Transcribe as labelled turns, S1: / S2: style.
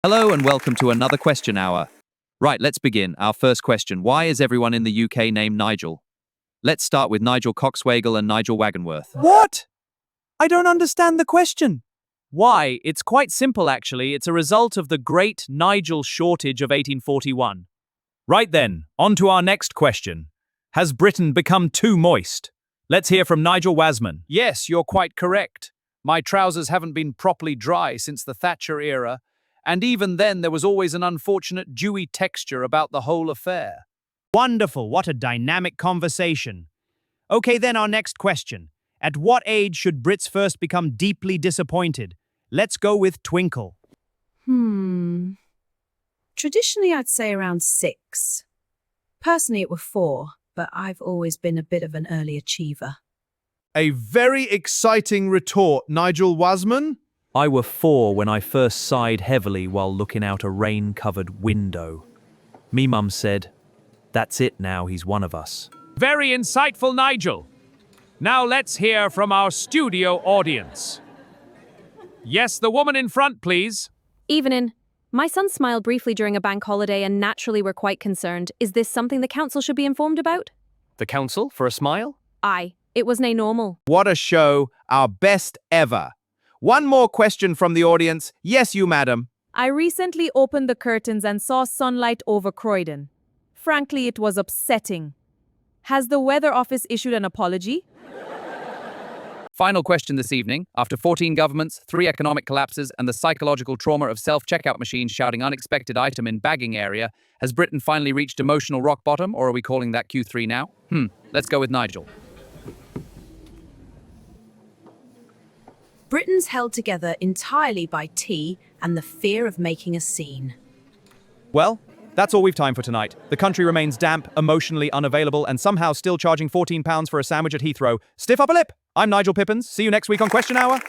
S1: Hello and welcome to another question hour. Right, let's begin. Our first question. Why is everyone in the UK named Nigel? Let's start with Nigel Coxwagel and Nigel Wagonworth.
S2: What? I don't understand the question. Why? It's quite simple, actually. It's a result of the Great Nigel Shortage of 1841. Right then, on to our next question. Has Britain become too moist? Let's hear from Nigel Wasman.
S3: Yes, you're quite correct. My trousers haven't been properly dry since the Thatcher era, and even then there was always an unfortunate dewy texture about the whole affair.
S2: Wonderful, what a dynamic conversation. Okay, then our next question. At what age should Brits first become deeply disappointed? Let's go with Twinkle.
S4: Traditionally, I'd say around 6. Personally, it were 4, but I've always been a bit of an early achiever.
S5: A very exciting retort, Nigel Wasman.
S2: I were 4 when I first sighed heavily while looking out a rain-covered window. Me mum said, "That's it now, he's one of us."
S3: Very insightful, Nigel. Now let's hear from our studio audience. Yes, the woman in front, please.
S6: Evening. My son smiled briefly during a bank holiday and naturally we're quite concerned. Is this something the council should be informed about?
S3: The council for a smile?
S6: Aye, it was nae normal.
S5: What a show, our best ever. One more question from the audience. Yes, you, madam.
S7: I recently opened the curtains and saw sunlight over Croydon. Frankly, it was upsetting. Has the Weather Office issued an apology?
S1: Final question this evening. After 14 governments, 3 economic collapses, and the psychological trauma of self-checkout machines shouting unexpected item in bagging area, has Britain finally reached emotional rock bottom, or are we calling that Q3 now? Let's go with Nigel.
S4: Britain's held together entirely by tea and the fear of making a scene.
S2: Well, that's all we've time for tonight. The country remains damp, emotionally unavailable, and somehow still charging £14 for a sandwich at Heathrow. Stiff upper lip! I'm Nigel Pippins. See you next week on Question Hour.